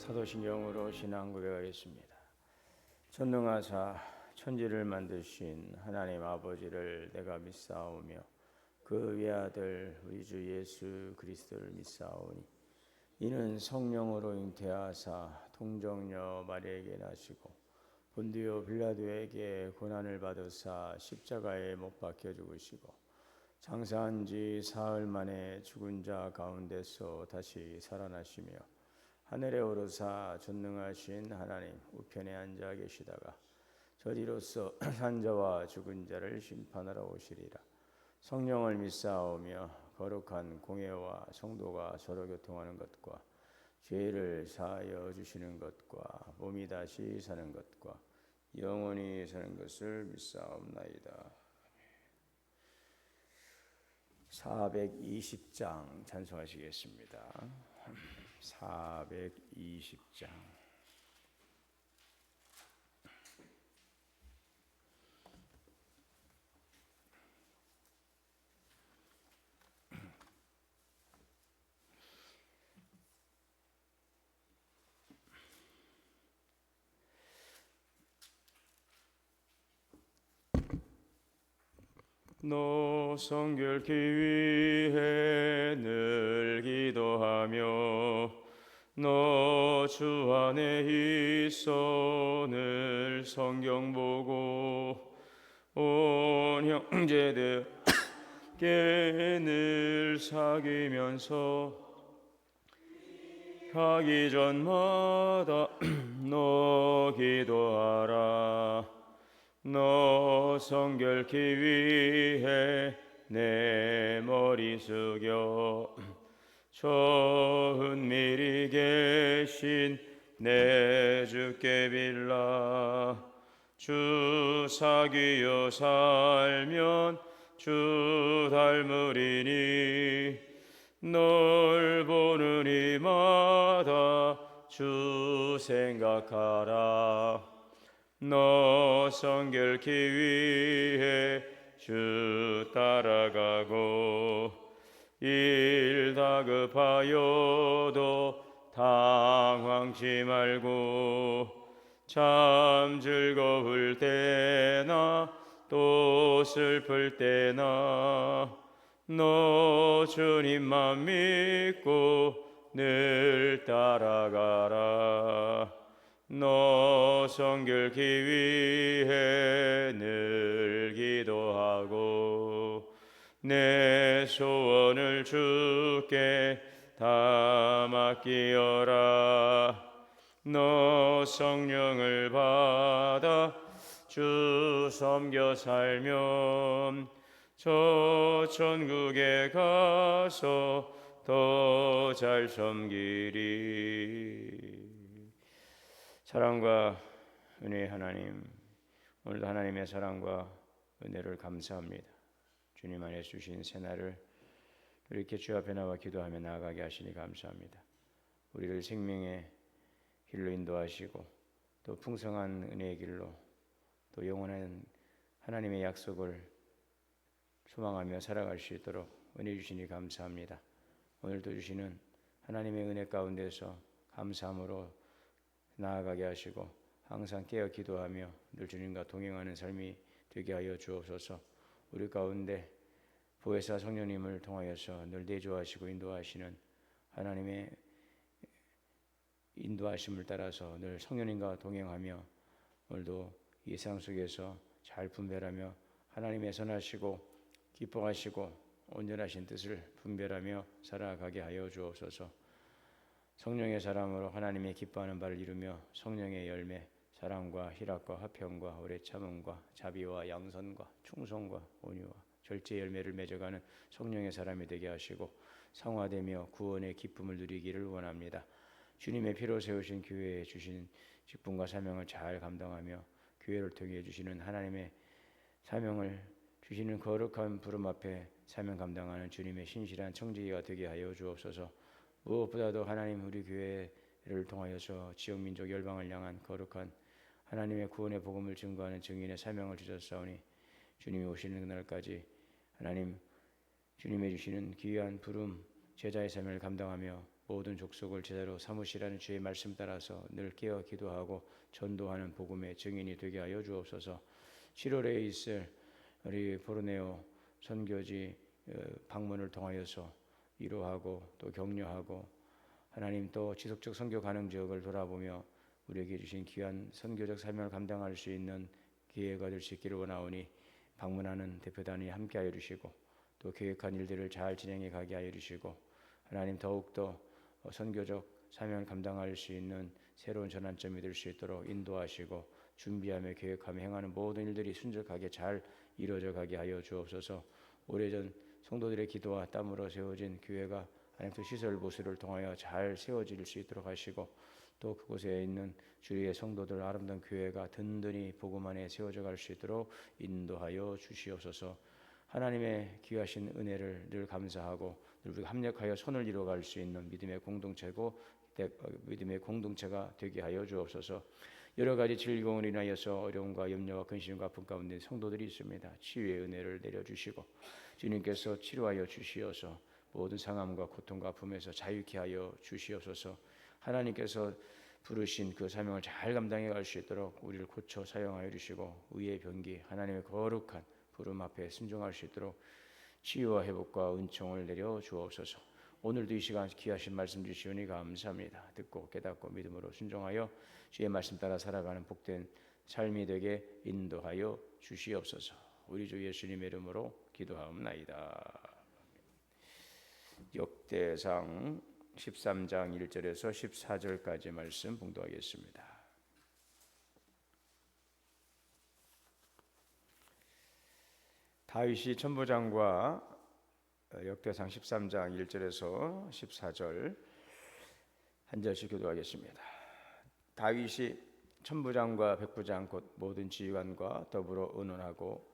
사도신경으로 신앙 고백하겠습니다. 전능하사 천지를 만드신 하나님 아버지를 내가 믿사오며 그 외아들 우리 주 예수 그리스도를 믿사오니 이는 성령으로 잉태하사 동정녀 마리아에게 나시고 본디오 빌라도에게 고난을 받으사 십자가에 못 박혀 죽으시고 장사한 지 사흘 만에 죽은 자 가운데서 다시 살아나시며 하늘에 오르사 전능하신 하나님 우편에 앉아 계시다가 저리로서 산자와 죽은 자를 심판하러 오시리라. 성령을 믿사오며 거룩한 공회와 성도가 서로 교통하는 것과 죄를 사하여 주시는 것과 몸이 다시 사는 것과 영원히 사는 것을 믿사옵나이다. 420장 찬송하시겠습니다. 420장 너 성결케 위해 늘 기도하며 너 주 안에 있어 늘 성경 보고 온 형제들께 늘 사귀면서 가기 전마다 너 기도하라. 너 성결케 위해 내 머리 숙여 저 은밀히 계신 내 주께 빌라. 주 사귀어 살면 주 닮으리니 널 보는 이마다 주 생각하라. 너 성결케 위해 주 따라가고 일 다급하여도 당황치 말고 참 즐거울 때나 또 슬플 때나 너 주님만 믿고 늘 따라가라. 너 성결케 위해 늘 기도하고 내 소원을 주께 다 맡기어라. 너 성령을 받아 주 섬겨 살면 저 천국에 가서 더 잘 섬기리. 사랑과 은혜의 하나님, 오늘도 하나님의 사랑과 은혜를 감사합니다. 주님 안에 주신 새날을 이렇게 주 앞에 나와 기도하며 나아가게 하시니 감사합니다. 우리를 생명의 길로 인도하시고 또 풍성한 은혜의 길로 또 영원한 하나님의 약속을 소망하며 살아갈 수 있도록 은혜 주시니 감사합니다. 오늘도 주시는 하나님의 은혜 가운데서 감사함으로 나아가게 하시고 항상 깨어 기도하며 늘 주님과 동행하는 삶이 되게 하여 주옵소서. 우리 가운데 보혜사 성령님을 통하여서 늘 내조하시고 인도하시는 하나님의 인도하심을 따라서 늘 성령님과 동행하며 오늘도 이 세상 속에서 잘 분별하며 하나님의 선하시고 기뻐하시고 온전하신 뜻을 분별하며 살아가게 하여 주옵소서. 성령의 사랑으로 하나님의 기뻐하는 바를 이루며 성령의 열매 사랑과 희락과 화평과 오래 참음과 자비와 양선과 충성과 온유와 절제 열매를 맺어가는 성령의 사람이 되게 하시고 성화되며 구원의 기쁨을 누리기를 원합니다. 주님의 피로 세우신 교회에 주신 직분과 사명을 잘 감당하며 교회를 통해 주시는 하나님의 사명을 주시는 거룩한 부름 앞에 사명 감당하는 주님의 신실한 청지기가 되게 하여 주옵소서. 무엇보다도 하나님 우리 교회를 통하여서 지역 민족 열방을 향한 거룩한 하나님의 구원의 복음을 증거하는 증인의 사명을 주셨사오니 주님이 오시는 그날까지 하나님 주님의 주시는 귀한 부름 제자의 사명을 감당하며 모든 족속을 제자로 삼으시라는 주의 말씀 따라서 늘 깨어 기도하고 전도하는 복음의 증인이 되게 하여 주옵소서. 7월에 있을 우리 보르네오 선교지 방문을 통하여서 위로하고 또 격려하고 하나님 또 지속적 선교 가능 지역을 돌아보며 우리에게 주신 귀한 선교적 사명을 감당할 수 있는 기회가 될 수 있기를 원하오니 방문하는 대표단이 함께하여 주시고 또 계획한 일들을 잘 진행해 가게 하여 주시고 하나님 더욱더 선교적 사명을 감당할 수 있는 새로운 전환점이 될 수 있도록 인도하시고 준비하며 계획하며 행하는 모든 일들이 순적하게 잘 이루어져 가게 하여 주옵소서. 오래전 성도들의 기도와 땀으로 세워진 교회가 하나님 또 시설 보수를 통하여 잘 세워질 수 있도록 하시고 또 그곳에 있는 주위의 성도들 아름다운 교회가 든든히 복음 안에 세워져 갈 수 있도록 인도하여 주시옵소서. 하나님의 귀하신 은혜를 늘 감사하고 늘 우리가 합력하여 선을 이루어갈 수 있는 믿음의 공동체가 되게 하여 주옵소서. 여러 가지 질병으로 인하여서 어려움과 염려와 근심과 아픔 가운데 성도들이 있습니다. 치유의 은혜를 내려주시고 주님께서 치료하여 주시어서 모든 상함과 고통과 아픔에서 자유케 하여 주시옵소서. 하나님께서 부르신 그 사명을 잘 감당해 갈 수 있도록 우리를 고쳐 사용하여 주시고 의의 병기 하나님의 거룩한 부름 앞에 순종할 수 있도록 치유와 회복과 은총을 내려 주옵소서. 오늘도 이 시간 귀하신 말씀 주시오니 감사합니다. 듣고 깨닫고 믿음으로 순종하여 주의 말씀 따라 살아가는 복된 삶이 되게 인도하여 주시옵소서. 우리 주 예수님의 이름으로 기도하옵나이다. 역대상 13장 1절에서 14절까지 말씀 봉독하겠습니다. 다윗이 천부장과 역대상 13장 1절에서 14절 한 절씩 교도하겠습니다. 다윗이 천부장과 백부장 곧 모든 지휘관과 더불어 의논하고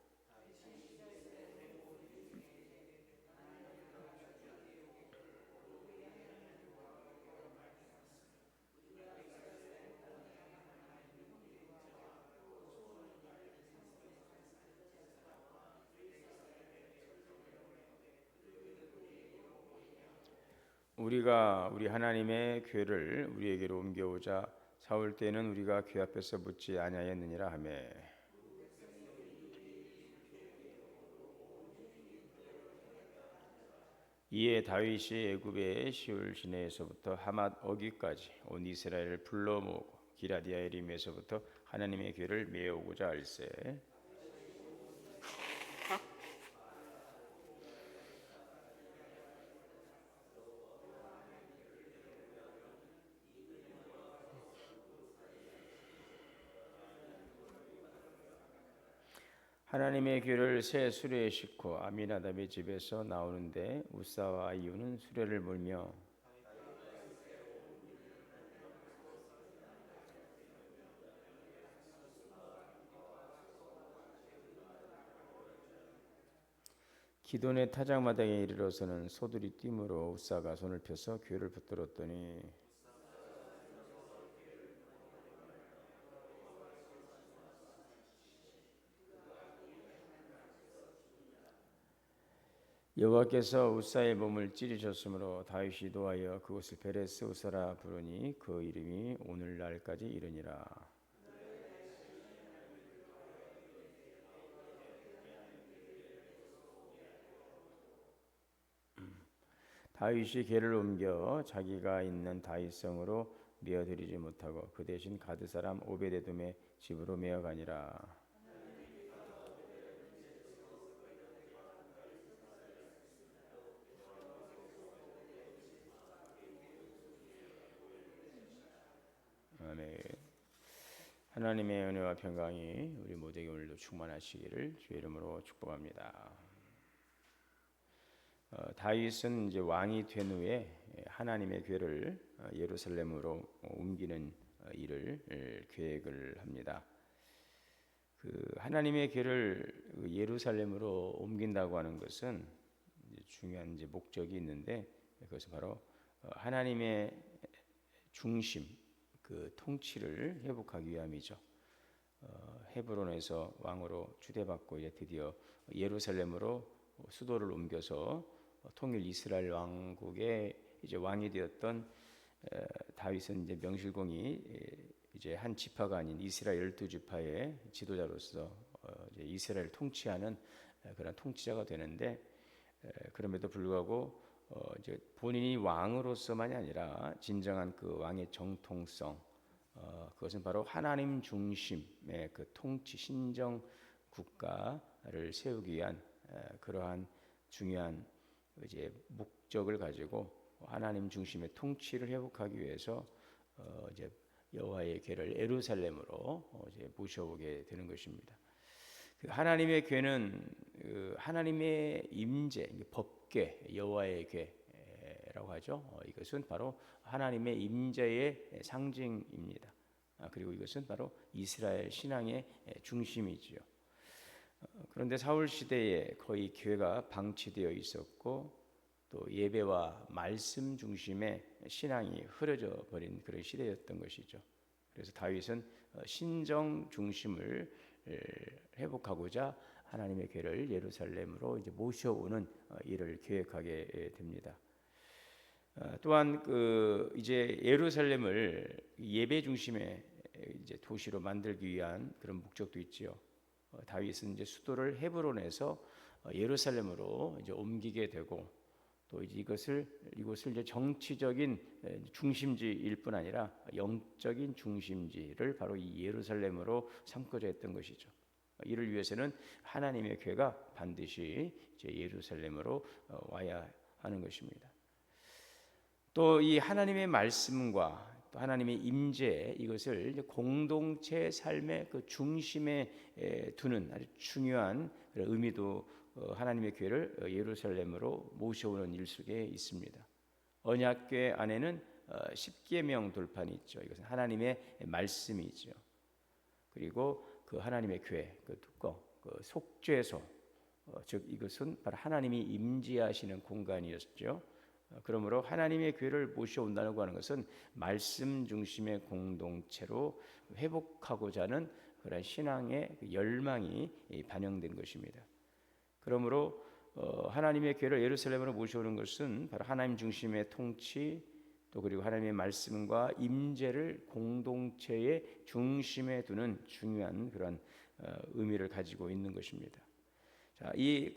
우리가 우리 하나님의 궤를 우리에게로 옮겨오자 사울 때는 우리가 궤 앞에서 묻지 아니하였느니라 하며 이에 다윗이 애굽의 시울 시내에서부터 하맛 어기까지 온 이스라엘을 불러 모으고 기라디아예림에서부터 하나님의 궤를 메어오고자 할세. 하나님의 궤를 새 수레에 싣고 아미나답의 집에서 나오는데 우사와 아이유는 수레를 몰며 기돈의 타작마당에 이르러서는 소들이 뛰므로 우사가 손을 펴서 궤를 붙들었더니 여호와께서 우사의 몸을 찌르셨으므로 다윗이 노하여 그곳을 베레스 우사라 부르니 그 이름이 오늘날까지 이르니라. 다윗이 궤를 옮겨 자기가 있는 다윗성으로 메어들이지 못하고 그 대신 가드 사람 오베데돔의 집으로 메어가니라. 아멘. 하나님의 은혜와 평강이 우리 모두에게 오늘도 충만하시기를 주의 이름으로 축복합니다. 다윗은 이제 왕이 된 후에 하나님의 궤를 예루살렘으로 옮기는 일을 계획을 합니다. 그 하나님의 궤를 예루살렘으로 옮긴다고 하는 것은 중요한 이제 목적이 있는데 그것은 바로 하나님의 중심, 그 통치를 회복하기 위함이죠. 헤브론에서 왕으로 추대받고 이제 드디어 예루살렘으로 수도를 옮겨서 통일 이스라엘 왕국의 이제 왕이 되었던 다윗은 이제 명실공히 이제 한 지파가 아닌 이스라엘 12지파의 지도자로서 이제 이스라엘을 통치하는 그런 통치자가 되는데, 그럼에도 불구하고 이제 본인이 왕으로서만이 아니라 진정한 그 왕의 정통성, 그것은 바로 하나님 중심의 그 통치 신정 국가를 세우기 위한 그러한 중요한 이제 목적을 가지고 하나님 중심의 통치를 회복하기 위해서 이제 여호와의 궤를 예루살렘으로 이제 모셔오게 되는 것입니다. 그 하나님의 궤는 그 하나님의 임재, 법궤, 여호와의 궤라고 하죠. 이것은 바로 하나님의 임재의 상징입니다. 그리고 이것은 바로 이스라엘 신앙의 중심이지요. 그런데 사울 시대에 거의 궤가 방치되어 있었고, 또 예배와 말씀 중심의 신앙이 흐려져 버린 그런 시대였던 것이죠. 그래서 다윗은 신정 중심을 회복하고자 하나님의 궤를 예루살렘으로 이제 모셔오는 일을 계획하게 됩니다. 또한 그 이제 예루살렘을 예배 중심의 이제 도시로 만들기 위한 그런 목적도 있지요. 다윗은 이제 수도를 헤브론에서 예루살렘으로 이제 옮기게 되고, 또 이제 이것을 이제 정치적인 중심지일 뿐 아니라 영적인 중심지를 바로 이 예루살렘으로 삼고자 했던 것이죠. 이를 위해서는 하나님의 궤가 반드시 이제 예루살렘으로 와야 하는 것입니다. 또 이 하나님의 말씀과 또 하나님의 임재, 이것을 이제 공동체 삶의 그 중심에 두는 아주 중요한 의미도 하나님의 궤를 예루살렘으로 모셔오는 일 속에 있습니다. 언약궤 안에는 십계명 돌판이 있죠. 이것은 하나님의 말씀이죠. 그리고 그 하나님의 궤, 그 뚜껑, 그 속죄소, 즉 이것은 바로 하나님이 임재하시는 공간이었죠. 그러므로 하나님의 궤를 모셔온다고 하는 것은 말씀 중심의 공동체로 회복하고자 하는 그런 신앙의 열망이 반영된 것입니다. 그러므로 하나님의 궤를 예루살렘으로 모셔오는 것은 바로 하나님 중심의 통치, 또 그리고 하나님의 말씀과 임재를 공동체의 중심에 두는 중요한 그런 의미를 가지고 있는 것입니다. 자, 이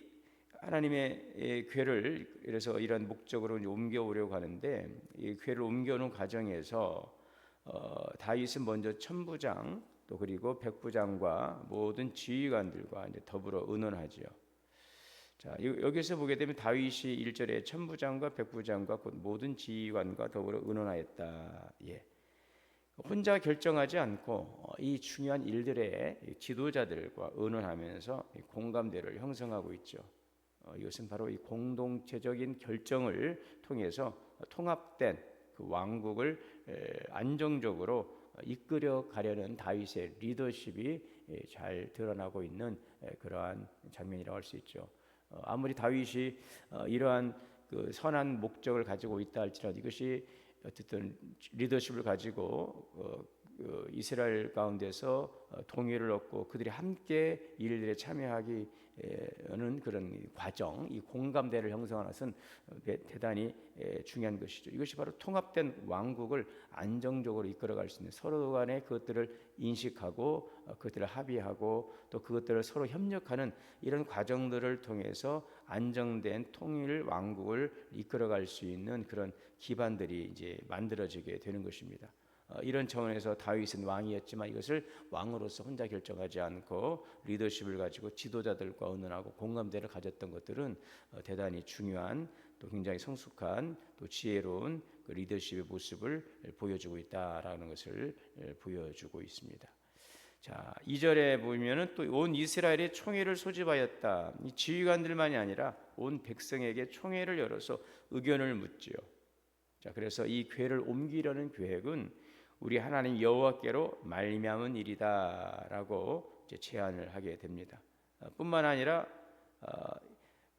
하나님의 궤를 그래서 이런 목적으로 이제 옮겨오려고 하는데, 이 궤를 옮겨오는 과정에서 다윗은 먼저 천부장, 또 그리고 백부장과 모든 지휘관들과 이제 더불어 의논하지요. 자, 여기서 보게 되면 다윗이 1절에 천부장과 백부장과 곧 모든 지휘관과 더불어 의논하였다. 예. 혼자 결정하지 않고 이 중요한 일들의 지도자들과 의논하면서 공감대를 형성하고 있죠. 이것은 바로 이 공동체적인 결정을 통해서 통합된 그 왕국을 안정적으로 이끌어 가려는 다윗의 리더십이 잘 드러나고 있는 그러한 장면이라고 할 수 있죠. 아무리 다윗이 이러한 그 선한 목적을 가지고 있다 할지라도 이것이 어쨌든 리더십을 가지고 이스라엘 가운데서 동의를 얻고 그들이 함께 일들에 참여하기 는 그런 과정, 이 공감대를 형성하는 것은 대단히 중요한 것이죠. 이것이 바로 통합된 왕국을 안정적으로 이끌어갈 수 있는, 서로 간에 그것들을 인식하고 그것들을 합의하고 또 그것들을 서로 협력하는 이런 과정들을 통해서 안정된 통일 왕국을 이끌어갈 수 있는 그런 기반들이 이제 만들어지게 되는 것입니다. 이런 차원에서 다윗은 왕이었지만 이것을 왕으로서 혼자 결정하지 않고 리더십을 가지고 지도자들과 의논하고 공감대를 가졌던 것들은 대단히 중요한, 또 굉장히 성숙한, 또 지혜로운 그 리더십의 모습을 보여주고 있다라는 것을 보여주고 있습니다. 자, 2절에 보면은 또 온 이스라엘의 총회를 소집하였다. 이 지휘관들만이 아니라 온 백성에게 총회를 열어서 의견을 묻지요. 자, 그래서 이 궤를 옮기려는 계획은 우리 하나님 여호와께로 말미암은 일이다라고 이제 제안을 하게 됩니다. 뿐만 아니라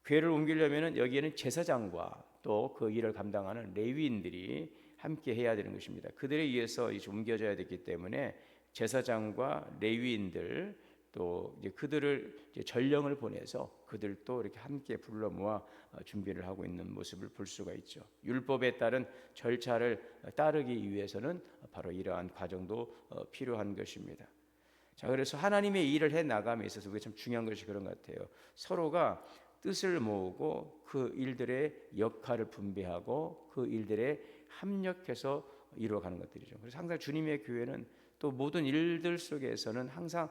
궤를 옮기려면은 여기에는 제사장과 또 그 일을 감당하는 레위인들이 함께 해야 되는 것입니다. 그들에 의해서 이제 옮겨져야 되기 때문에 제사장과 레위인들, 또 이제 그들을 이제 전령을 보내서 그들도 이렇게 함께 불러 모아 준비를 하고 있는 모습을 볼 수가 있죠. 율법에 따른 절차를 따르기 위해서는 바로 이러한 과정도 필요한 것입니다. 자, 그래서 하나님의 일을 해 나감에 있어서 그게 참 중요한 것이 그런 것 같아요. 서로가 뜻을 모으고 그 일들의 역할을 분배하고 그 일들에 합력해서 이루어가는 것들이죠. 그래서 항상 주님의 교회는 또 모든 일들 속에서는 항상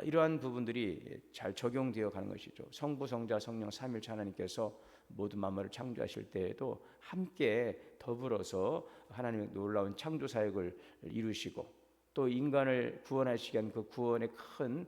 이러한 부분들이 잘 적용되어 가는 것이죠. 성부, 성자, 성령 삼일체 하나님께서 모든 만물을 창조하실 때에도 함께 더불어서 하나님의 놀라운 창조 사역을 이루시고 또 인간을 구원하시기 위한 그 구원의 큰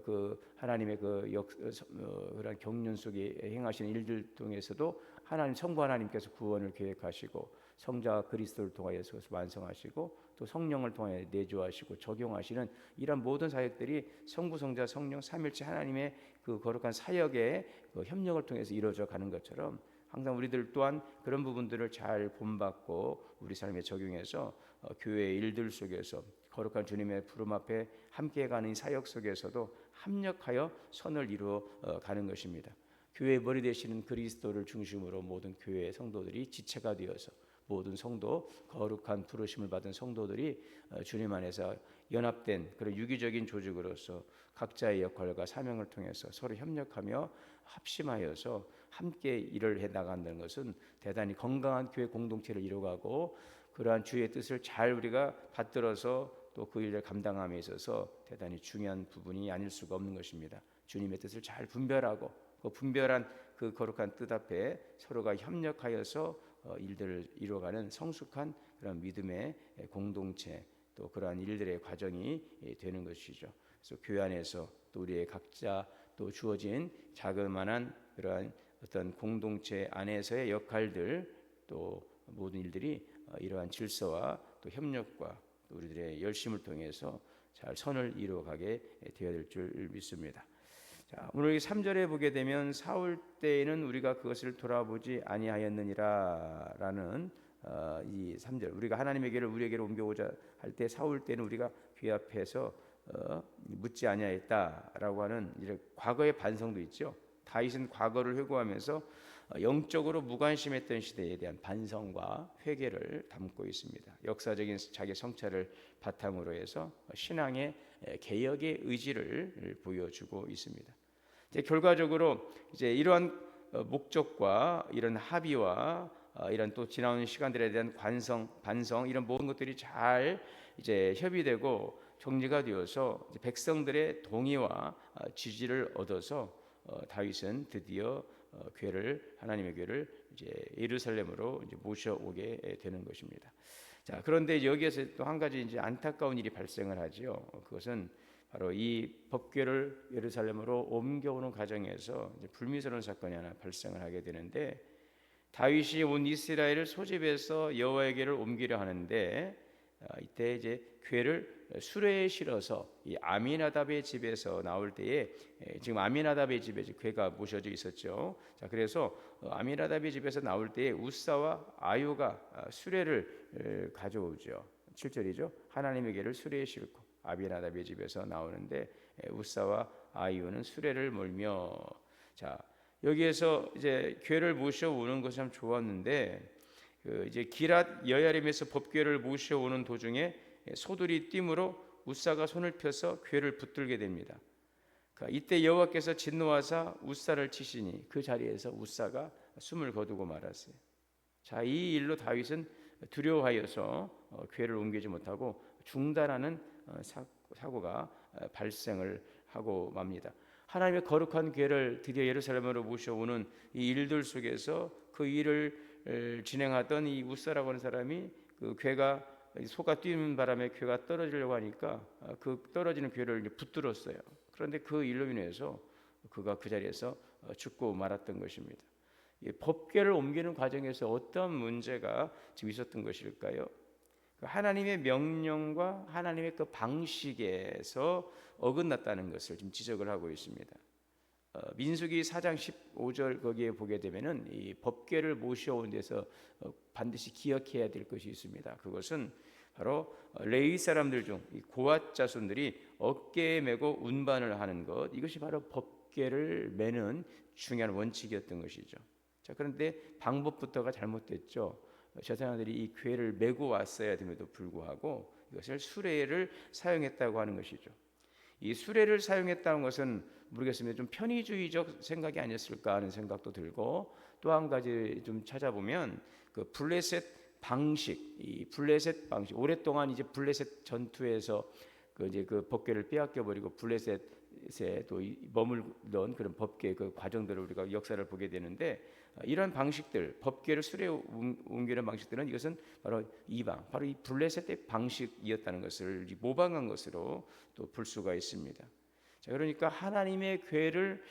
그 하나님의 그런 경륜 속에 행하시는 일들 통해서도 하나님 성부 하나님께서 구원을 계획하시고 성자 그리스도를 통하여서 완성하시고 또 성령을 통해 내주하시고 적용하시는 이런 모든 사역들이 성부 성자 성령 삼일체 하나님의 그 거룩한 사역의 그 협력을 통해서 이루어져 가는 것처럼 항상 우리들 또한 그런 부분들을 잘 본받고 우리 삶에 적용해서 교회의 일들 속에서 거룩한 주님의 부름 앞에 함께 가는 사역 속에서도 합력하여 선을 이루어 가는 것입니다. 교회의 머리 되시는 그리스도를 중심으로 모든 교회의 성도들이 지체가 되어서 모든 성도 거룩한 부르심을 받은 성도들이 주님 안에서 연합된 그런 유기적인 조직으로서 각자의 역할과 사명을 통해서 서로 협력하며 합심하여서 함께 일을 해 나간다는 것은 대단히 건강한 교회 공동체를 이루어가고 그러한 주의 뜻을 잘 우리가 받들어서 또 그 일을 감당함에 있어서 대단히 중요한 부분이 아닐 수가 없는 것입니다. 주님의 뜻을 잘 분별하고 그 분별한 그 거룩한 뜻 앞에 서로가 협력하여서 일들을 이루어가는 성숙한 그런 믿음의 공동체 또 그러한 일들의 과정이 되는 것이죠. 그래서 교회 안에서 또 우리의 각자 또 주어진 자그마한 그러한 어떤 공동체 안에서의 역할들 또 모든 일들이 이러한 질서와 또 협력과 또 우리들의 열심을 통해서 잘 선을 이루어가게 되어야 될 줄 믿습니다. 자, 오늘 3절에 보게 되면 사울 때에는 우리가 그것을 돌아보지 아니하였느니라라는 이 3절 우리가 하나님의 길을 우리에게로 옮겨오자 할 때 사울 때는 우리가 귀 앞에서 묻지 아니하였다라고 하는 이런 과거의 반성도 있죠. 다윗은 과거를 회고하면서 영적으로 무관심했던 시대에 대한 반성과 회개를 담고 있습니다. 역사적인 자기 성찰을 바탕으로 해서 신앙의 개혁의 의지를 보여주고 있습니다. 이제 결과적으로 이제 이러한 목적과 이런 합의와 이런 또 지나오는 시간들에 대한 반성 이런 모든 것들이 잘 이제 협의되고 정리가 되어서 백성들의 동의와 지지를 얻어서 다윗은 드디어 하나님의 교회를 이제 예루살렘으로 이제 모셔오게 되는 것입니다. 자, 그런데 여기에서 또 한 가지 이제 안타까운 일이 발생을 하지요. 그것은 바로 이 법궤를 예루살렘으로 옮겨오는 과정에서 이제 불미스러운 사건이 하나 발생을 하게 되는데 다윗이 온 이스라엘을 소집해서 여호와에게를 옮기려 하는데 이때 이제 궤를 수레에 실어서 이 아미나답의 집에서 나올 때에 지금 아미나답의 집에 궤가 모셔져 있었죠. 자, 그래서 아미나답의 집에서 나올 때에 우사와 아유가 수레를 가져오죠. 7절이죠. 하나님의 궤를 수레에 싣고 아미나답의 집에서 나오는데 우사와 아유는 수레를 몰며 자, 여기에서 이제 궤를 모셔오는 것이 참 좋았는데 이제 기랏 여야림에서 법궤를 모셔오는 도중에 소들이 띠므로 우사가 손을 펴서 궤를 붙들게 됩니다. 이때 여호와께서 진노하사 우사를 치시니 그 자리에서 우사가 숨을 거두고 말았어요. 자, 이 일로 다윗은 두려워하여서 궤를 옮기지 못하고 중단하는 사고가 발생을 하고 맙니다. 하나님의 거룩한 궤를 드디어 예루살렘으로 모셔오는 이 일들 속에서 그 일을 진행하던 이 우사라고 하는 사람이 그 궤가 소가 뛰는 바람에 궤가 떨어지려고 하니까 그 떨어지는 궤를 붙들었어요. 그런데 그 일로 인해서 그가 그 자리에서 죽고 말았던 것입니다. 법궤를 옮기는 과정에서 어떤 문제가 지금 있었던 것일까요? 하나님의 명령과 하나님의 그 방식에서 어긋났다는 것을 지금 지적을 하고 있습니다. 민수기 4장 15절 거기에 보게 되면은 이 법궤를 모셔온 데서 반드시 기억해야 될 것이 있습니다. 그것은 바로 레위 사람들 중 고앗 자손들이 어깨에 메고 운반을 하는 것, 이것이 바로 법궤를 매는 중요한 원칙이었던 것이죠. 자, 그런데 방법부터가 잘못됐죠. 제사장들이 이 궤를 메고 왔어야 됨에도 불구하고 이것을 수레를 사용했다고 하는 것이죠. 이 수레를 사용했다는 것은 모르겠습니다. 좀 편의주의적 생각이 아니었을까 하는 생각도 들고, 또 한 가지 좀 찾아보면 그 블레셋 방식, 이 블레셋 방식, 오랫동안 이제 블레셋 전투에서 그 이제 그 법궤를 빼앗겨 버리고 블레셋에 또 머물던 그런 법궤 그 과정들을 우리가 역사를 보게 되는데, 이런 방식들, 법궤를 수레에 옮기는 방식들은 이것은 바로 이방, 바로 이 블레셋의 방식이었다는 것을 모방한 것으로 또 볼 수가 있습니다. 자, 그러니까 하나님의 궤를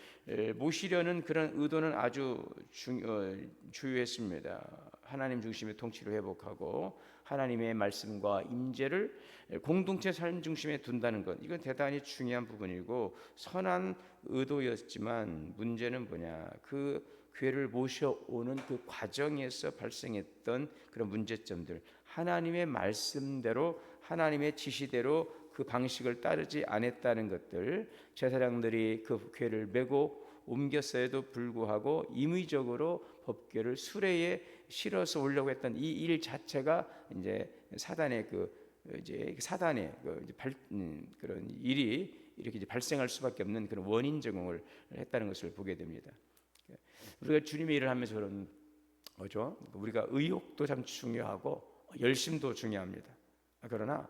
모시려는 그런 의도는 아주 주요했습니다. 하나님 중심의 통치를 회복하고 하나님의 말씀과 임재를 공동체 삶 중심에 둔다는 것, 이건 대단히 중요한 부분이고 선한 의도였지만, 문제는 뭐냐, 그 궤를 모셔오는 그 과정에서 발생했던 그런 문제점들, 하나님의 말씀대로 하나님의 지시대로 그 방식을 따르지 않았다는 것들, 제사장들이 그 궤를 메고 옮겼어에도 불구하고 임의적으로 법궤를 수레에 실어서 오려고 했던 이 일 자체가 이제 사단의 그런 일이 이렇게 이제 발생할 수밖에 없는 그런 원인 제공을 했다는 것을 보게 됩니다. 우리가 주님의 일을 하면서 그런 거죠. 우리가 의욕도 참 중요하고 열심도 중요합니다. 그러나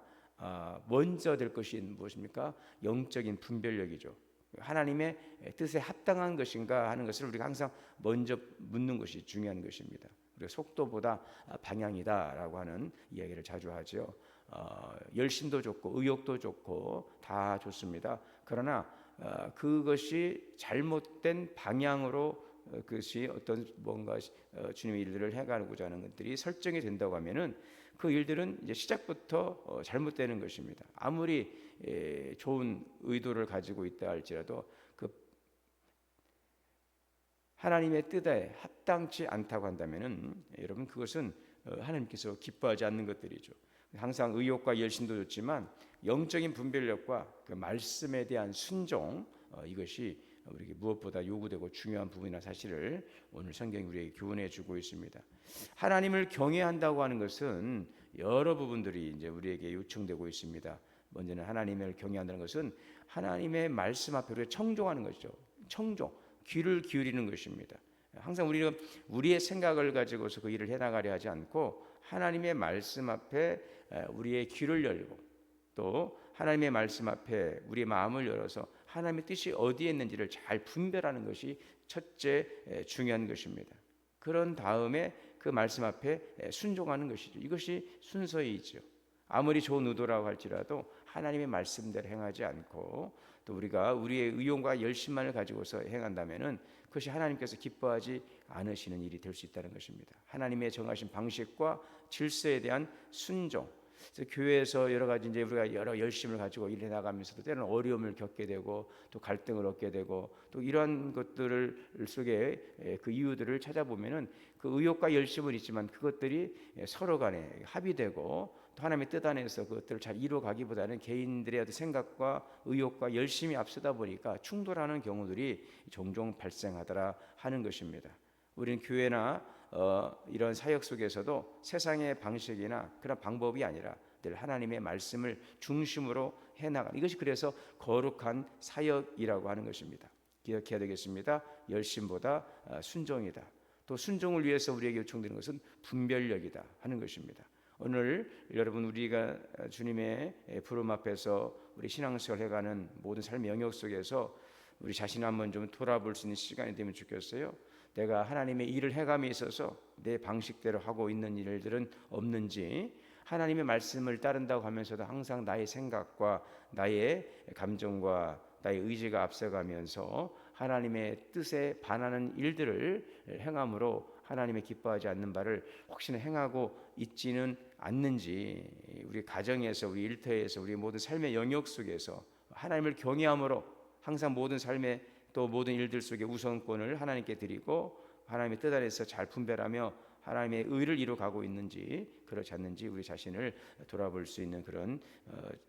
먼저 될 것이 무엇입니까? 영적인 분별력이죠. 하나님의 뜻에 합당한 것인가 하는 것을 우리가 항상 먼저 묻는 것이 중요한 것입니다. 우리가 속도보다 방향이다라고 하는 이야기를 자주 하죠. 열심도 좋고 의욕도 좋고 다 좋습니다. 그러나 그것이 잘못된 방향으로 그것이 어떤 뭔가 주님의 일들을 해가고자 하는 것들이 설정이 된다고 하면은 그 일들은 이제 시작부터 잘못되는 것입니다. 아무리 좋은 의도를 가지고 있다 할지라도 그 하나님의 뜻에 합당치 않다고 한다면은 여러분 그것은 하나님께서 기뻐하지 않는 것들이죠. 항상 의욕과 열심도 좋지만 영적인 분별력과 그 말씀에 대한 순종, 이것이 우리에게 무엇보다 요구되고 중요한 부분이나 사실을 오늘 성경이 우리에게 교훈해 주고 있습니다. 하나님을 경외한다고 하는 것은 여러 부분들이 이제 우리에게 요청되고 있습니다. 먼저는 하나님을 경외한다는 것은 하나님의 말씀 앞에 우리가 청종하는 것이죠. 청종, 귀를 기울이는 것입니다. 항상 우리는 우리의 생각을 가지고서 그 일을 해나가려 하지 않고 하나님의 말씀 앞에 우리의 귀를 열고 또 하나님의 말씀 앞에 우리의 마음을 열어서 하나님의 뜻이 어디에 있는지를 잘 분별하는 것이 첫째 중요한 것입니다. 그런 다음에 그 말씀 앞에 순종하는 것이죠. 이것이 순서이죠. 아무리 좋은 의도라고 할지라도 하나님의 말씀대로 행하지 않고 또 우리가 우리의 의욕과 열심만을 가지고서 행한다면은 그것이 하나님께서 기뻐하지 않으시는 일이 될 수 있다는 것입니다. 하나님의 정하신 방식과 질서에 대한 순종. 교회에서 여러 가지 이제 우리가 여러 열심을 가지고 일해 나가면서도 때로는 어려움을 겪게 되고 또 갈등을 얻게 되고 또 이러한 것들을 속에 그 이유들을 찾아보면은 그 의욕과 열심은 있지만 그것들이 서로 간에 합의되고 또 하나님의 뜻 안에서 그것들을 잘 이루어가기보다는 개인들의 어떤 생각과 의욕과 열심이 앞서다 보니까 충돌하는 경우들이 종종 발생하더라 하는 것입니다. 우리는 교회나 이런 사역 속에서도 세상의 방식이나 그런 방법이 아니라 늘 하나님의 말씀을 중심으로 해나가는 이것이 그래서 거룩한 사역이라고 하는 것입니다. 기억해야 되겠습니다. 열심보다 순종이다. 또 순종을 위해서 우리에게 요청되는 것은 분별력이다 하는 것입니다. 오늘 여러분 우리가 주님의 부름 앞에서 우리 신앙생활 해가는 모든 삶의 영역 속에서 우리 자신을 한번 좀 돌아볼 수 있는 시간이 되면 좋겠어요. 내가 하나님의 일을 해감에 있어서 내 방식대로 하고 있는 일들은 없는지, 하나님의 말씀을 따른다고 하면서도 항상 나의 생각과 나의 감정과 나의 의지가 앞서가면서 하나님의 뜻에 반하는 일들을 행함으로 하나님의 기뻐하지 않는 바를 혹시나 행하고 있지는 않는지, 우리 가정에서 우리 일터에서 우리 모든 삶의 영역 속에서 하나님을 경외함으로 항상 모든 삶의 또 모든 일들 속에 우선권을 하나님께 드리고 하나님의 뜻 안에서 잘 분별하며 하나님의 의를 이루어가고 있는지 그렇지 않는지 우리 자신을 돌아볼 수 있는 그런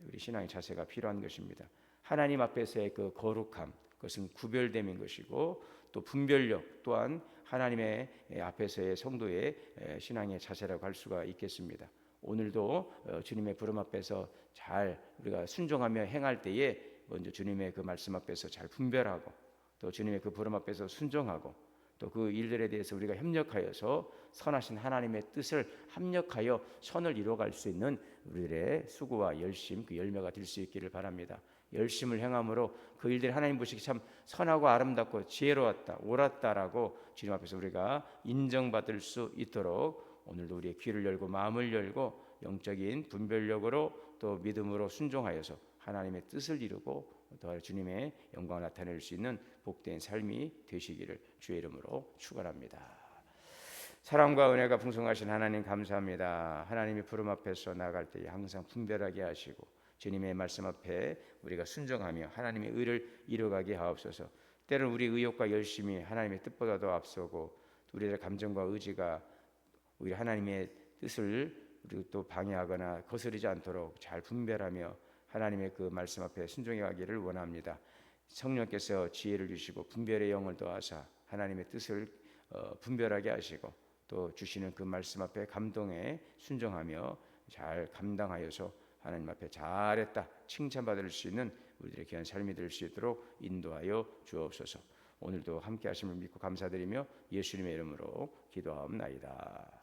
우리 신앙의 자세가 필요한 것입니다. 하나님 앞에서의 그 거룩함, 그것은 구별됨인 것이고, 또 분별력 또한 하나님의 앞에서의 성도의 신앙의 자세라고 할 수가 있겠습니다. 오늘도 주님의 부름 앞에서 잘 우리가 순종하며 행할 때에 먼저 주님의 그 말씀 앞에서 잘 분별하고, 또 주님의 그 부름 앞에서 순종하고, 또 그 일들에 대해서 우리가 협력하여서 선하신 하나님의 뜻을 합력하여 선을 이루어갈 수 있는 우리들의 수고와 열심, 그 열매가 될 수 있기를 바랍니다. 열심을 행함으로 그 일들이 하나님 보시기 참 선하고 아름답고 지혜로웠다, 옳았다라고 주님 앞에서 우리가 인정받을 수 있도록 오늘도 우리의 귀를 열고 마음을 열고 영적인 분별력으로 또 믿음으로 순종하여서 하나님의 뜻을 이루고 더 주님의 영광을 나타낼 수 있는 복된 삶이 되시기를 주의 이름으로 축원합니다. 사랑과 은혜가 풍성하신 하나님 감사합니다. 하나님의 부름 앞에서 나아갈 때 항상 분별하게 하시고 주님의 말씀 앞에 우리가 순종하며 하나님의 의를 이루어가게 하옵소서. 때로는 우리 의욕과 열심이 하나님의 뜻보다도 앞서고 우리의 감정과 의지가 우리 하나님의 뜻을 우리 또 방해하거나 거스르지 않도록 잘 분별하며 하나님의 그 말씀 앞에 순종해 가기를 원합니다. 성령께서 지혜를 주시고 분별의 영을 더하사 하나님의 뜻을 분별하게 하시고 또 주시는 그 말씀 앞에 감동에 순종하며 잘 감당하여서 하나님 앞에 잘했다 칭찬받을 수 있는 우리들의 귀한 삶이 될 수 있도록 인도하여 주옵소서. 오늘도 함께 하심을 믿고 감사드리며 예수님의 이름으로 기도하옵나이다.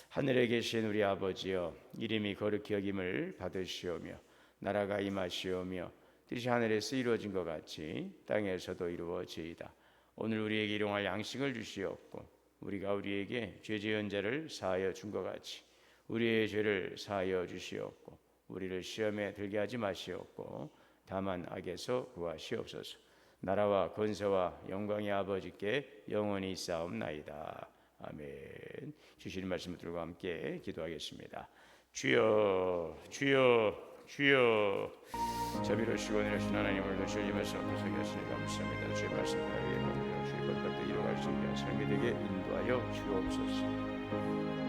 하늘에 계신 우리 아버지여, 이름이 거룩히 여김을 받으시오며 나라가 임하시오며 뜻이 하늘에서 이루어진 것 같이 땅에서도 이루어지이다. 오늘 우리에게 일용할 양식을 주시옵고 우리가 우리에게 죄 지은 자를 사하여 준 것 같이 우리의 죄를 사하여 주시옵고 우리를 시험에 들게 하지 마시옵고 다만 악에서 구하시옵소서. 나라와 권세와 영광의 아버지께 영원히 있사옵나이다. 아멘. 주시는 말씀들과 함께 기도하겠습니다. 주여 주여 주여. 자비로우시고 은혜로우신 하나님, 오늘도 주의 말씀 앞에서 계시니 감사합니다. 주의 말씀 따르게 하며 주의 것들도 이루어갈 수 있는 삶이 되게 인도하여 주옵소서.